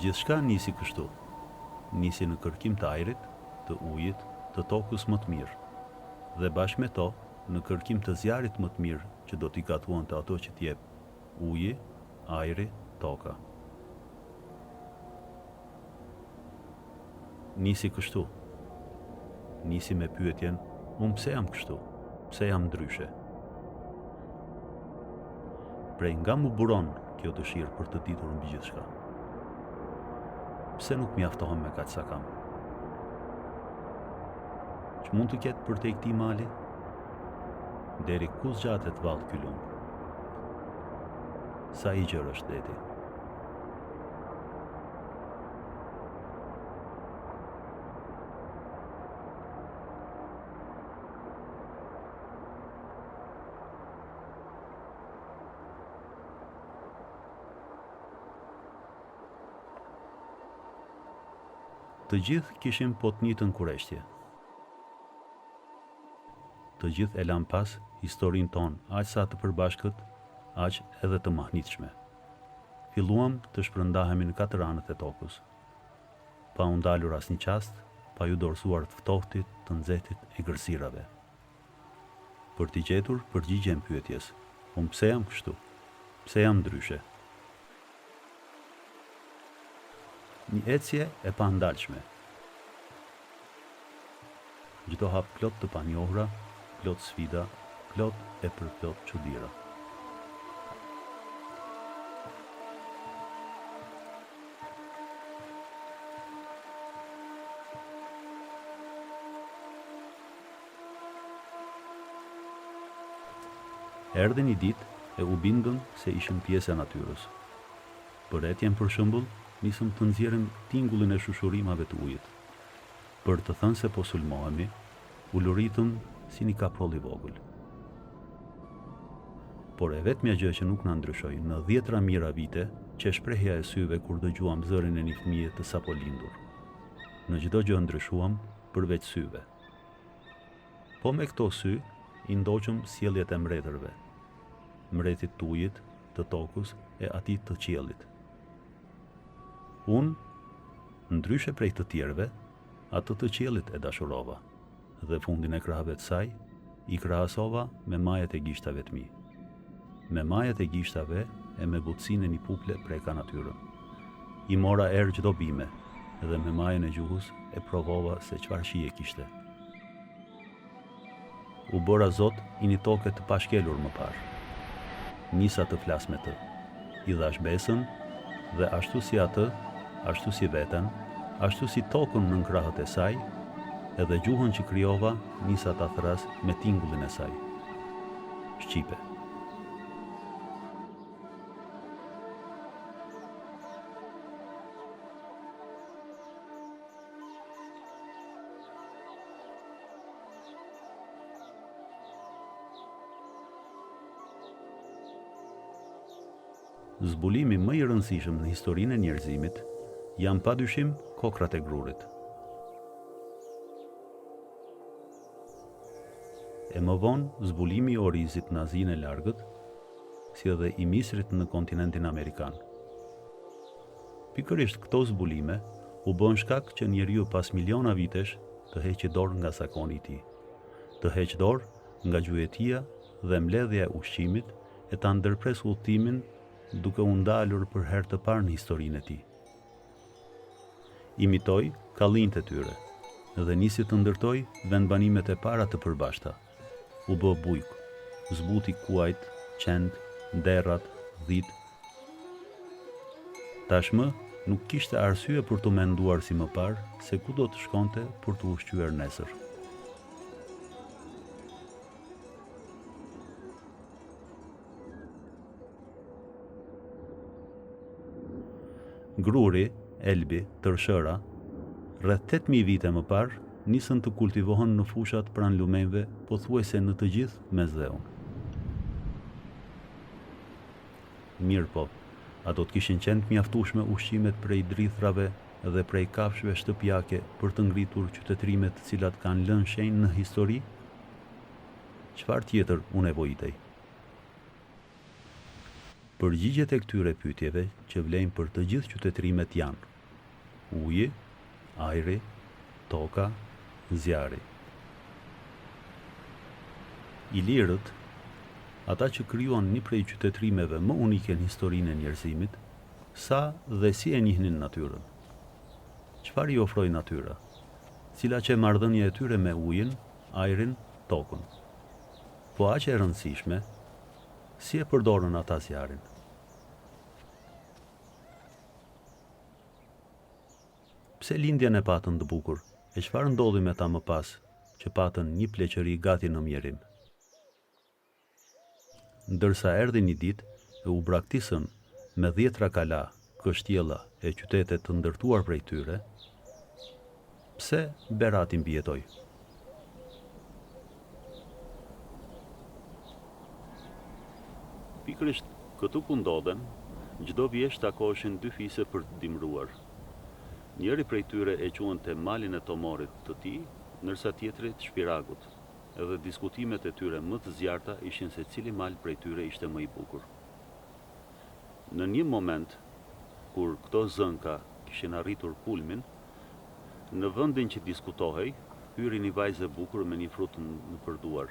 Gjithçka nisi kështu. Nisi në kërkim të ajrit, të ujit, të tokës më të mirë. Dhe bashkë me to, në kërkim të zjarit më të mirë që do t'i gatuan të ato që t'jep uji, ajri, toka. Nisi kështu. Nisi me pyetjen, unë pse jam kështu? Pse jam ndryshe? Prej nga më buron kjo dëshirë për të ditur mbi gjithçka? Pse nuk mjaftohem me kaq sa kam? Që mund të ketë për te i këtij mali? Deri ku zgjatet vallë ky lumb? Sa i gjerë është deti? Të gjithë kishim po të njëjtën kureshtje. Të gjithë e lam pas historinë tonë, aq sa të përbashkët, aq edhe të mahnitshme. Filluam të shpërndahemi në 4 anët e tokës, pa u ndalur asnjë qast, pa ju dorësuar të ftohtit, të nxehtit e gërsirave. Për t'i gjetur përgjigjen pyetjes, unë pse jam kështu? Pse jam ndryshe? Një ecje e pandalshme. Çdo hap plot të panjohura, plot sfida, plot e përplot çuditëra. Erdhi një ditë e u bindëm se ishim pjesë e natyrës. Për etjen për shembull, nisëm të nxjerrim tingullin e shushurimave të ujit. Për të thënë se po sulmohemi, u luritëm si një kaproll i vogël. Por e vetmja gjë që nuk na ndryshoi në 10 mijëra vite, që shprehja e syve kur dëgjuam zërin e një fëmije të sapo lindur. Në çdo gjë ndryshuam përveç syve. Po me këto sy, i ndoqëm sjelljet e mbretërve, mbretit të ujit, të tokës e atij të qiellit. Unë, ndryshe prej të tjerëve, atë të qiellit e dashurova, dhe fundin e krahëve të saj, i krahasova me majat e gishtave të mi. Me majat e gishtave e me butësinë e një puple preka natyrën. I mora erë çdo bime, dhe me majën e gjuhës e provova se çfarë shije kishte. U bëra zot i një toke të pashkelur më parë. Nisa të flas me të. I dhash besën, dhe ashtu si atë, ashtu si veten, ashtu si tokën nën krahët e saj, edhe gjuhën që krijova, nisa ta thras me tingullin e saj. Shqipe. Zbulimi më i rëndësishëm në historinë e njerëzimit janë padyshim kokrat e grurit. E më vonë, zbulimi i orizit në Azinë e Largët, si edhe i misrit në kontinentin amerikan. Pikërisht këto zbulime u bën shkak që njeriu pas miliona vitesh të heqë dorë nga zakoni i tij, të heqë dorë nga gjuetia dhe mbledhja e ushqimit e ta ndërpres udhëtimin duke u ndalur për herë të parë në historinë e tij. Imitoi kallinjtë e tyre dhe nisi të ndërtoi vendbanimet e para të përbashkëta. U bë bujk, zbuti kuajt, qend, derrat, dhit. Tashmë nuk kishte arsye për të menduar si më parë se ku do të shkonte për të ushqyer nesër. Gruri, elbi, tërshëra, rreth 8000 vite më parë, nisën të kultivohen në fushat pranë lumenjve, pothuajse në të gjithë Mesdheun. Mirë po, ato të kishin qenë të mjaftueshme ushqimet prej drithrave dhe prej kafshëve shtëpiake për të ngritur qytetrimet të cilat kanë lënë shenjë në histori? Çfarë tjetër u nevojitej? Përgjigjet e këtyre pyetjeve që vlejnë për të gjithë qytetrimet janë uji, ajri, toka, zjarri. Ilirët, ata që krijuan një prej qytetrimeve më unike në historinë e njerëzimit, sa dhe si e njihnin natyrën. Çfarë i ofroi natyra? Cila që marrëdhënia e tyre me ujin, ajrin, tokën. Po aq e rëndësishme, si e përdorën ata zjarrin? Pse lindjen e patën të bukur, e çfarë ndodhi me ta më pas, që patën një pleqëri gati në mjerim? Ndërsa erdhi një ditë e u braktisën me 10 kala, kështjella e qytete të ndërtuar prej tyre, pse Berati mbijetoi? Pikërisht këtu ku ndodhen, çdo vjesht takoheshin dy fise për të dimruar. Njëri prej tyre e quante malin e Tomorit të tij, ndërsa tjetri të Shpiragut. Edhe diskutimet e tyre më të zjarta ishin se cili mal prej tyre ishte më i bukur. Në një moment, kur këto zënka kishin arritur kulmin, në vendin që diskutohej, hyri një vajzë e bukur me një frut në përduar.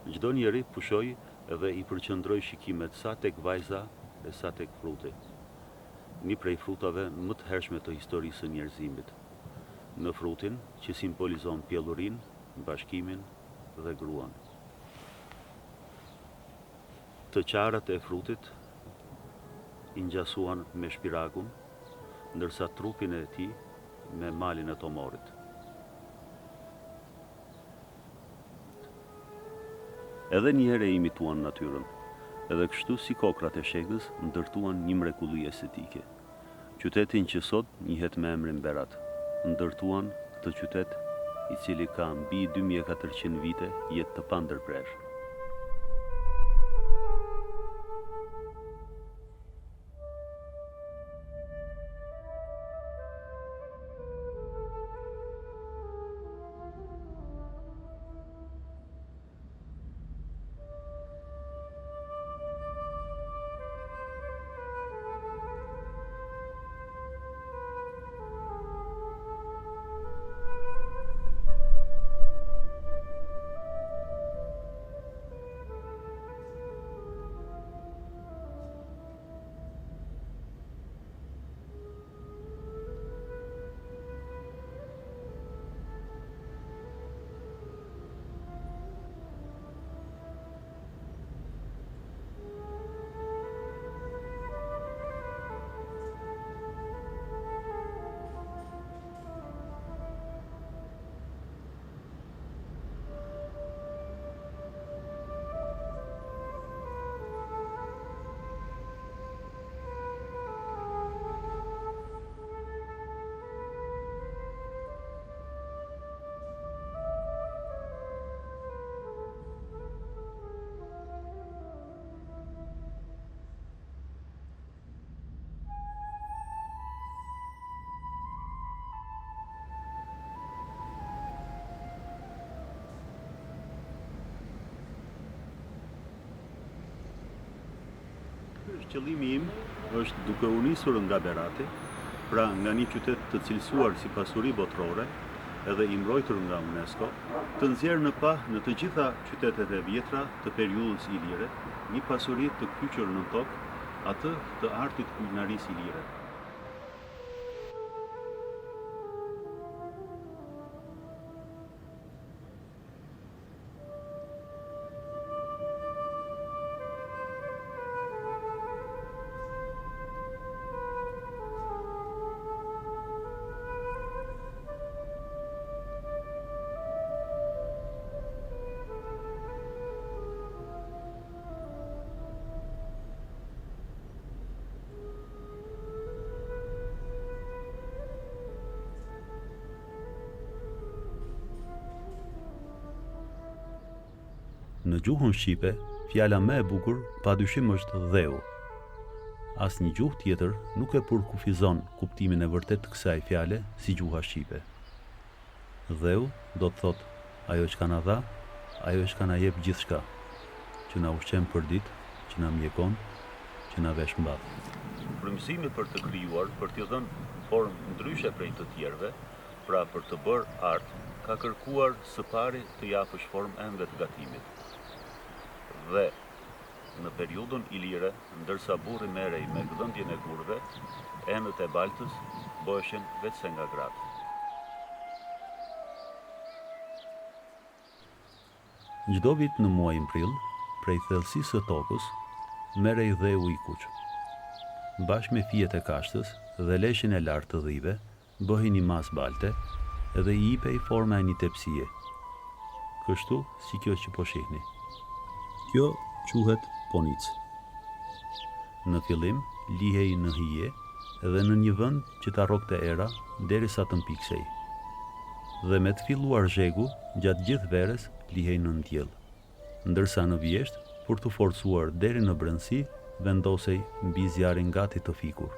Çdo njeri pushoi edhe i përqendroi shikimet sa tek vajza e sa tek fruti. Një prej frutave më të hershme të historisë së njerëzimit. Në frutin që simbolizon pjellurinë, bashkimin dhe gruan. Të qarat e frutit i ngjasuan me Shpiragun, ndërsa trupin e tij me malin e Tomorit. Edhe një herë e imituan natyrën, edhe kështu si kokrat e shegës ndërtuan një mrekulli estetike. Qytetin që sot njihet me emrin Berat, ndërtuan këtë qytet i cili ka mbi 2400 vite jetë të pandërprerë. Qëllimi im është duke u nisur nga Berati, pra nga një qytet të cilësuar si pasuri botërore, edhe i mbrojtur nga UNESCO, të nxjerrë në pah në të gjitha qytetet e vjetra të periudhës ilire, një pasuri të kyçur në tokë, atë të artit kulinarisë ilire. Në gjuhën shqipe, fjala më e bukur padyshim është dheu. Asnjë gjuhë tjetër nuk e përkufizon kuptimin e vërtet të kësaj fjale si gjuha shqipe. Dheu do të thotë ajo që na dha, ajo që na jep gjithçka, që na ushqen për ditë, që na mjekon, që na vesh mbadh. Frymëzimi për të krijuar, për t'i dhënë formë ndryshe prej të tjerëve, pra për të bërë art, ka kërkuar së pari të japësh formë ende të gatimit. Dhe në periudhën ilire, ndërsa burri merrej me gdhëndjen e gurëve, enët e baltës bëheshin vetëse nga gratë. Çdo vit në muajin prill, prej thellësisë së tokës, merrej dheu i kuq. Bashkë me fijet e kashtës dhe leshin e lartë të dhive, bëhej një masë balte dhe i jipej forma e një tepsie. Kështu si kjo që po shihni. Kjo quhet ponic. Në fillim lihej në hije dhe në një vend që ta rrokte era derisa të mpiksej. Dhe me të filluar zhegu, gjatë gjithë verës lihej në ndjell, ndërsa në vjesht, për të forcuar deri në brendësi, vendosej mbi zjarin gati të fikur.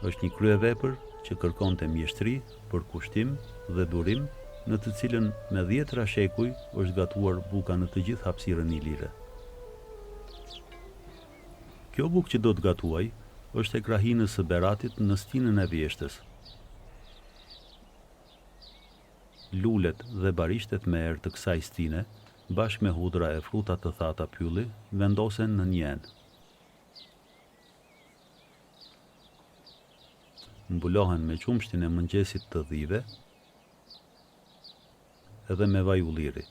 Është një kryevepër që kërkonte mjeshtri për kushtim dhe durim, në të cilën me 10 shekuj është gatuar buka në të gjithë hapësirën ilire. Kjo bukë që do të gatuaj është e krahinës së Beratit në stinën e vjeshtës. Lulet dhe barishtet me erë të kësaj stine, bashkë me hudra e fruta të thata pylli, vendosen në një enë. Mbulohen me qumshtin e mëngjesit të dhive edhe me vaj ulliri.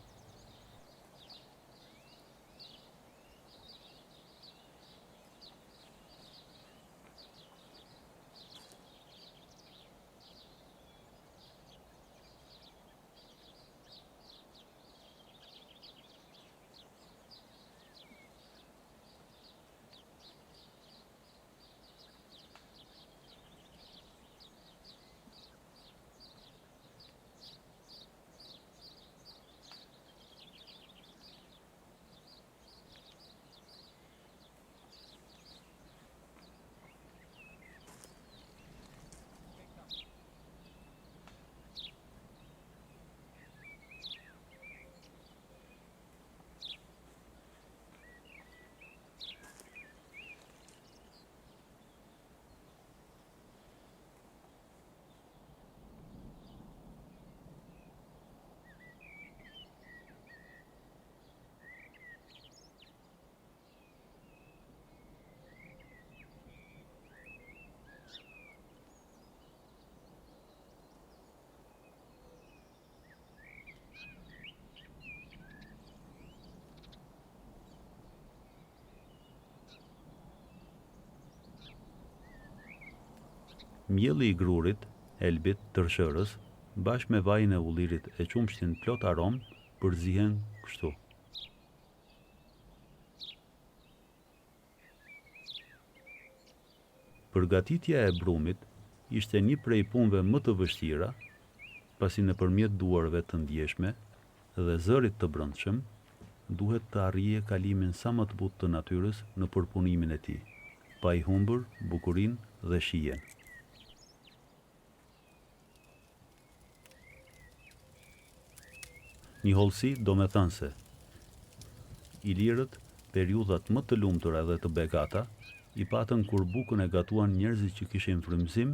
Mjelli i grurit, elbit, tërshërës, bashkë me vajin e ullirit e qumshtin plot aromë, përzihen kështu. Përgatitja e brumit ishte një prej punëve më të vështira, pasi nëpërmjet duarve të ndjeshme dhe zërit të brendshëm, duhet të arrije kalimin sa më të butë të natyrës në përpunimin e tij, pa i humbur bukurinë dhe shijen. Një hollësi do me thënë se ilirët, periudhat më të lumtura dhe të begata, i patën kur bukën e gatuan njerëzit që kishin frymëzim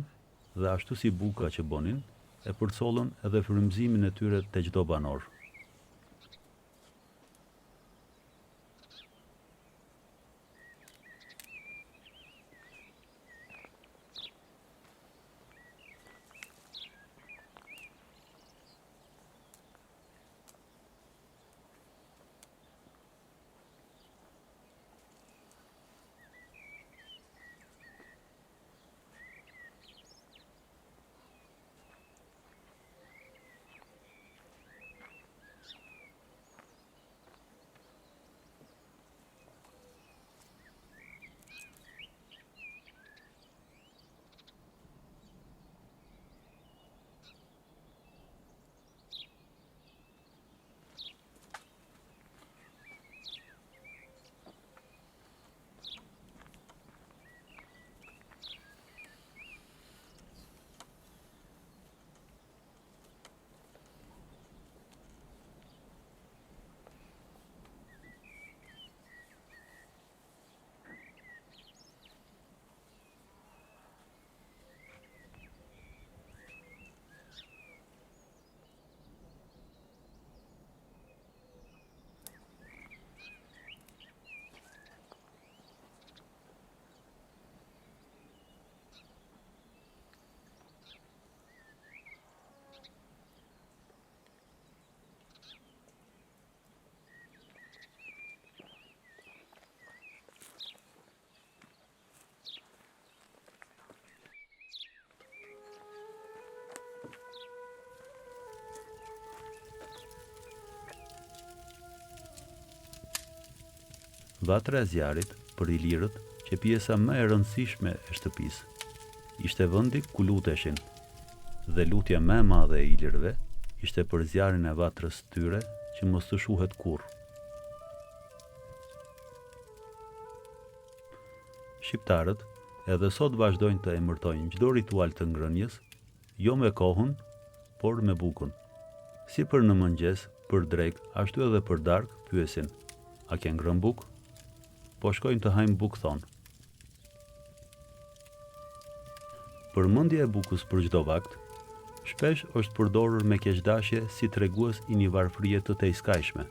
dhe ashtu si buka që bonin, e përcollën edhe frymëzimin e tyre te çdo banor. Vatra e zjarit për ilirët që pjesa më e rëndësishme e shtëpisë. Ishte vendi ku luteshin, dhe lutja më e madhe e ilirëve ishte për zjarin e vatrës tyre që mos të shuhet kurrë. Shqiptarët edhe sot vazhdojnë të emërtojnë çdo ritual të ngrënjes, jo me kohën, por me bukën. Si për në mëngjes, për drekë, ashtu edhe për darkë, pyesin: a ke ngrënë bukë? Po shkojmë të hajmë bukë, thonë. Përmendja e bukës për çdo vakt shpesh është përdorur me keqdashje si tregues i një varfërie të tejskajshme.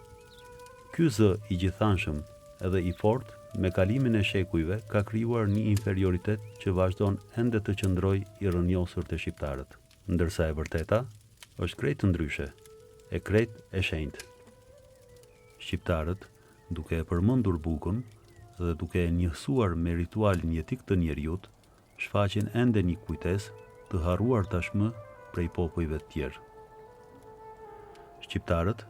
Ky zë i gjithanshëm edhe i fortë me kalimin e shekujve ka krijuar një inferioritet që vazhdon ende të qëndrojë i rrënjosur te shqiptarët, ndërsa e vërteta është krejt ndryshe, e krejt e shenjtë. Shqiptarët, duke e përmendur bukën dhe duke e njësuar me ritualin jetik të njerëzit, shfaqin ende një kujtesë të harruar tashmë prej popujve të tjerë. Shqiptarët,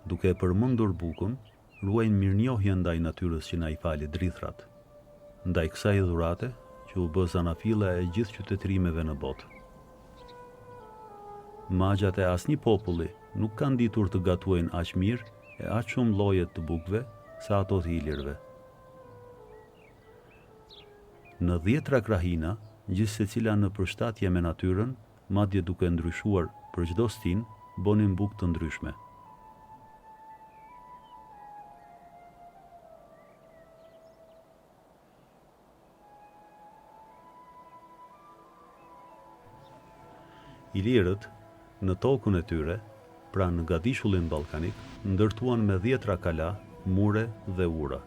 duke e përmendur bukën, ruajnë mirënjohje ndaj natyrës që na i fali drithrat, ndaj kësaj dhurate që u bë zanafilla e gjithë qytetërimeve në botë. Magjat e asnjë populli nuk kanë ditur të gatuajnë aq mirë e aq shumë lloje të bukëve sa ato të ilirëve. Në 10 krahina, gjithë secila në përshtatje me natyrën, madje duke ndryshuar për çdo stin, bonin bukë të ndryshme. Ilirët, në tokën e tyre, pra në Gadishullin Ballkanik, ndërtuan me 10 kala, mure dhe ura.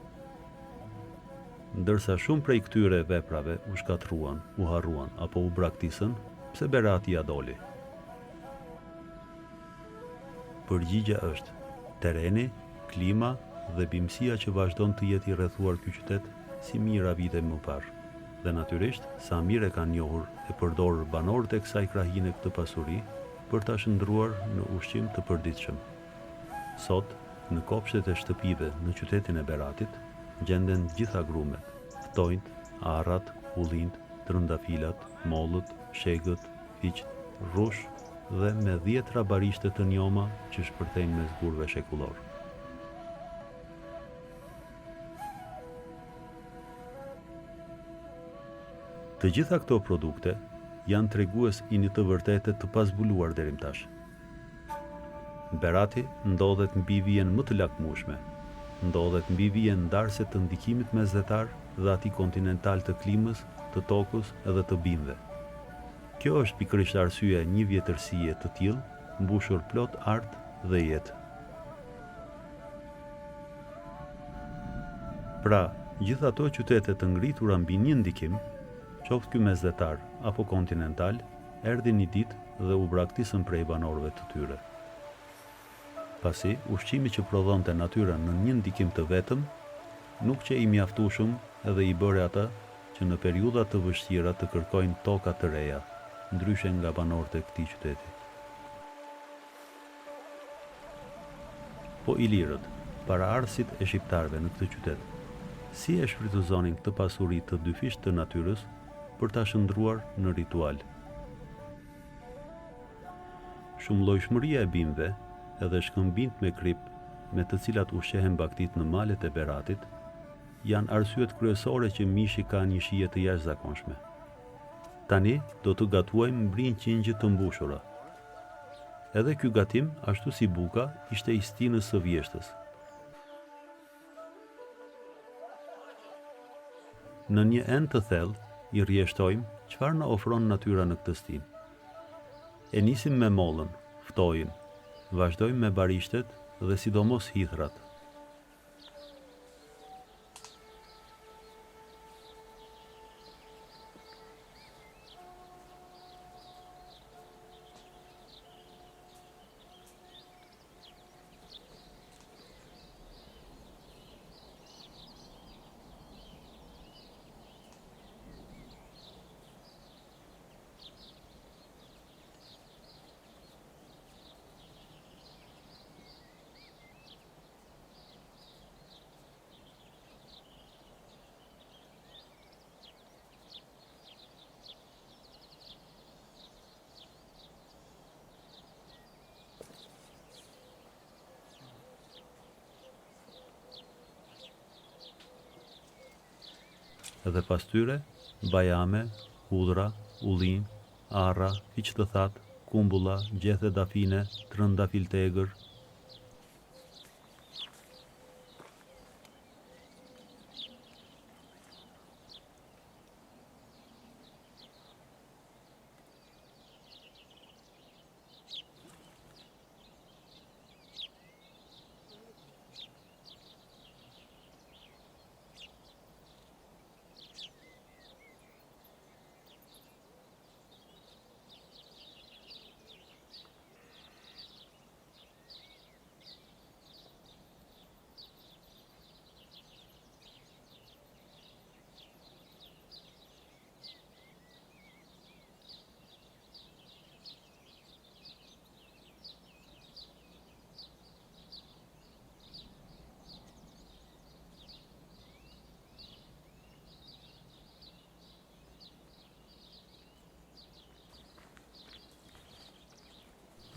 Ndërsa shumë prej këtyre veprave u shkatruan, u harruan apo u braktisën, pse Berati ja doli. Përgjigja është tereni, klima dhe bimësia që vazhdon të jetë i rrethuar ky qytet si mijëra vite më parë. Dhe natyrisht, sa mirë e kanë njohur e përdorur banorët e kësaj krahine këtë pasuri për ta shndruar në ushqim të përditshëm. Sot, në kopshtet e shtëpive në qytetin e Beratit, gjenden gjitha grumet, ftojnët, arrat, ullinjt, trëndafilat, mollët, shegët, fiqt, rrush dhe me 10 barishte të njoma që shpërthejnë mes gurve shekullor. Të gjitha këto produkte janë tregues i një të vërtetë të pazbuluar deri më tash. Berati ndodhet mbi vijen më të lakmueshme, ndodhet mbi vijen ndarëse të ndikimit mesdhetar dhe atij kontinental të klimës, të tokës edhe të bimëve. Kjo është pikërisht arsyeja e një vjetërsie të tillë, mbushur plot art dhe jetë. Pra, gjithë ato qytete të ngritura mbi një ndikim, qoftë ky mesdhetar apo kontinental, erdhi një ditë dhe u braktisën prej banorëve të tyre. Pasi ushqimi që prodhonte natyra në një ndikim të vetëm, nuk që i mjaftueshëm edhe i bëre ata që në periudha të vështira të kërkojnë toka të reja, ndryshe nga banorët e këtij qyteti. Po ilirët, paraardhësit e shqiptarëve në këtë qytet, si e shfrytëzonin këtë pasuri të dyfisht të natyrës për ta shndruar në ritual. Shumëllojshmëria e bimëve edhe shkëmbinjt me krip me të cilat ushqehen baktit në malet e Beratit, janë arsyet kryesore që mishi ka një shije të jashtëzakonshme. Tani do të gatuajmë mbrin qingje të mbushura. Edhe ky gatim, ashtu si buka, ishte i stinës së vjeshtës. Në një enë të thellë, i rrjeshtojmë çfarë na ofron natyra në këtë stinë. E nisim me mollën, ftojin, vazhdojmë me barishtet dhe sidomos hithrat. Edhe pas tyre, bajame, hudhra, ullin, arra, hiç të thatë, kumbulla, gjethe dafine, trëndafil tegër.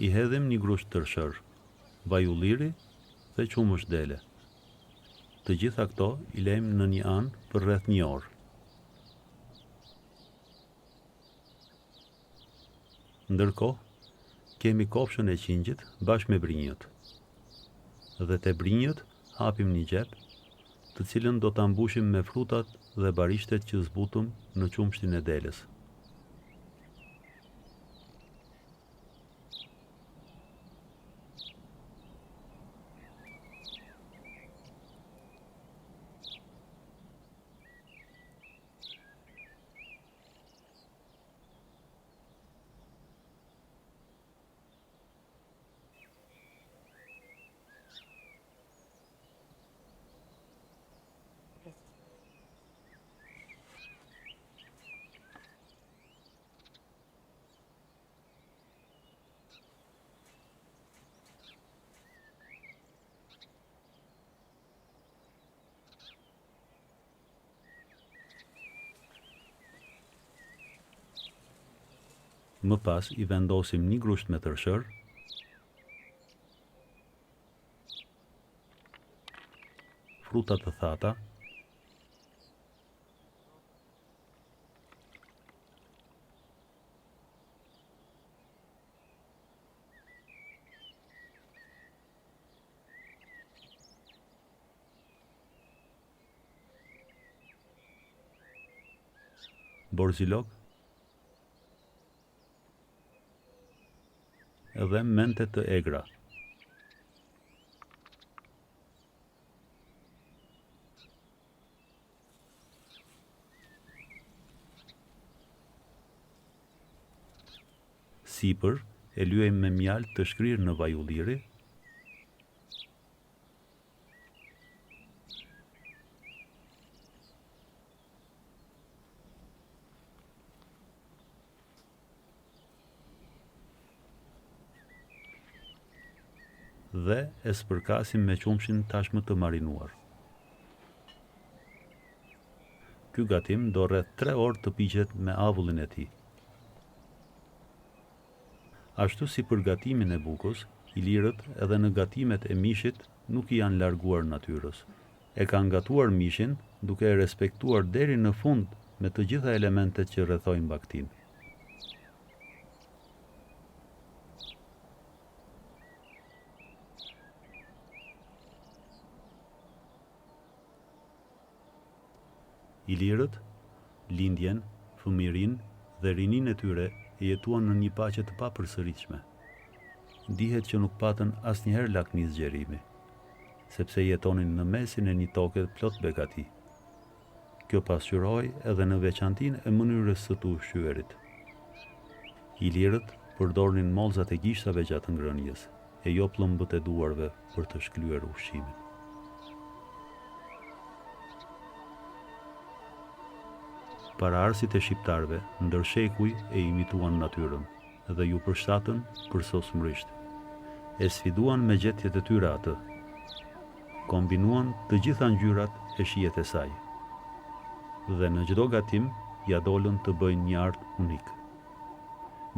I hedhim një grusht tërshër, vaj ulliri dhe qumësh dele. Të gjitha këto i lejmë në një anë për rreth një orë. Ndërkohë, kemi kopshën e qingjit bashkë me brinjët. Dhe te brinjët hapim një gjep, të cilën do ta mbushim me frutat dhe barishtet që zbutëm në qumshtin e delës. Më pas i vendosim një grusht me tërshër, fruta të thata, borzilok, edhe mente të egra. Sipër e lyejmë me mjaltë të shkrirë në vaj ulliri, dhe e spërkasim me qumshin tashmë të marinuar. Ky gatim do rreth 3 orë të piqet me avullin e tij. Ashtu si për gatimin e bukës, ilirët edhe në gatimet e mishit nuk i janë larguar natyrës. E kanë gatuar mishin duke e respektuar deri në fund me të gjitha elementet që rrethojnë baktin. Ilirët, lindjen, fëmirin dhe rinin e tyre e jetuan në një paqe të papërsëritshme. Dihet që nuk patën asnjëherë lakmi zgjerimi, sepse jetonin në mesin e një toke plot begati. Kjo pasqyroi edhe në veçantinë e mënyrës së të ushqyerit. Ilirët përdornin mollzat e gishtave gjatë ngrënjes, e jo pllëmbët e duarve për të shklyer ushqimin. Paraardhësit e shqiptarëve ndër shekuj e imituan natyrën dhe ju përshtatën për sosmërisht. E sfiduan me gjetjet e tyre atë. Kombinuan të gjitha ngjyrat e shijet e saj. Dhe në çdo gatim ja dolën të bëjnë një art unik.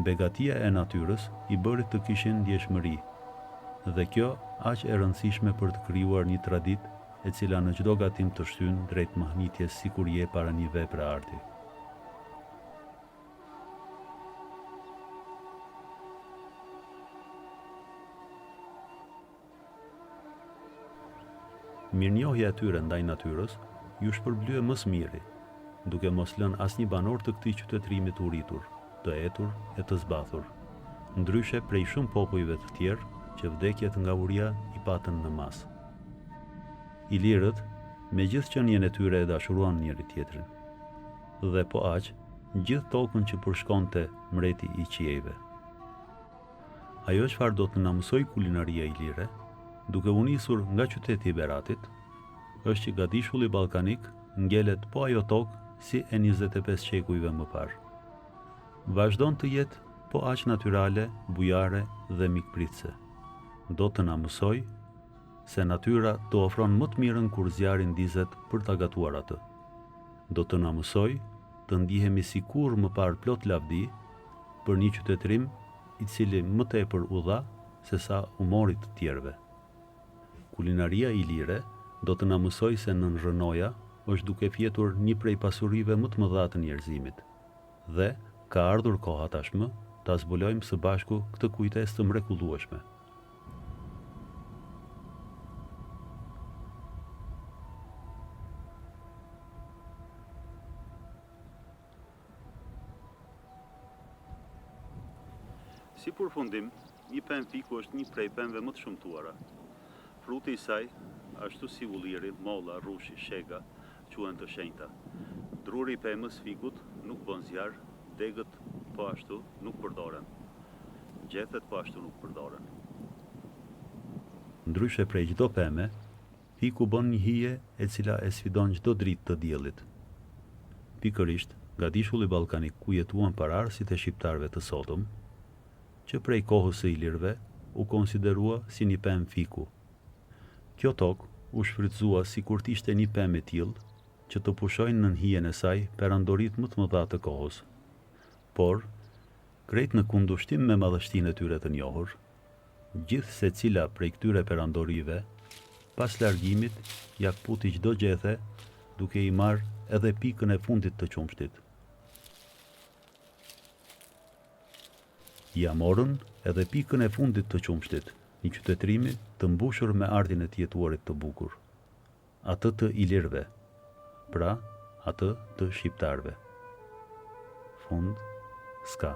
Begatia e natyrës i bëri të kishin ndjeshmëri, dhe kjo aq e rëndësishme për të krijuar një traditë e cila në çdo gatim të shtyn drejt mahnitjes sikur je para një vepre arti. Mirënjohja e tyre ndaj natyrës ju shpërblye më së miri, duke mos lënë asnjë banor të këtij qytetërimi të uritur, të etur e të zbathur, ndryshe prej shumë popujve të tjerë që vdekjet nga uria i patën në masë. Ilirët, me gjithë qënjen e tyre e dashuruan njëri tjetrin, dhe po aq, gjithë tokën që përshkonte mreti i qiejve. Ajo çfarë do të na mësoj kulinaria ilire, duke u nisur nga qyteti i Beratit, është që gadishulli ballkanik ngjelet po ajo tokë si e 25 qekujve më parë. Vazhdon të jetë po aq natyrale, bujare dhe mikpritse. Do të na mësoj se natyra të ofron më të mirën kur zjarri ndizet për ta gatuar atë. Do të na mësoj të ndihemi sikur më parë plot lavdi për një qytetërim i cili më tepër u dha se sa u mori të tjerëve. Kulinaria ilire do të na mësoj se nën rënoja është duke fjetur një prej pasurive më të mëdha të njerëzimit, dhe ka ardhur koha tashmë ta zbulojmë së bashku këtë kujtesë të mrekullueshme. Si përfundim, një pemë fiku është një prej pemëve më të shumtuara. Fruti i saj, ashtu si ulliri, molla, rrushi, shega, quhen të shenjta. Druri i pemës fikut nuk bën zjarr, degët po ashtu nuk përdoren. Gjethet po ashtu nuk përdoren. Ndryshe prej çdo peme, fiku bën një hije e cila e sfidon çdo dritë të diellit. Pikërisht, gadishulli ballkanik ku jetuan pararësit e shqiptarëve të sotëm, që prej kohës së ilirëve u konsiderua si një pemë fiku. Kjo tokë u shfrytëzua sikur të ishte një pemë e tillë që të pushojnë nën hijen e saj perandorit më të mëdha të kohës. Por, krejt në kundërshtim me madhështinë e tyre të njohur, gjithë secila prej këtyre perandorive, pas largimit, ja kputi çdo gjethe, duke i marrë edhe pikën e fundit të qumshtit. Ja morën edhe pikën e fundit të qumshtit, një qytetërimi të mbushur me ardhin e të jetuarit të bukur, atë të ilirëve, pra atë të shqiptarëve. Fund, s'ka.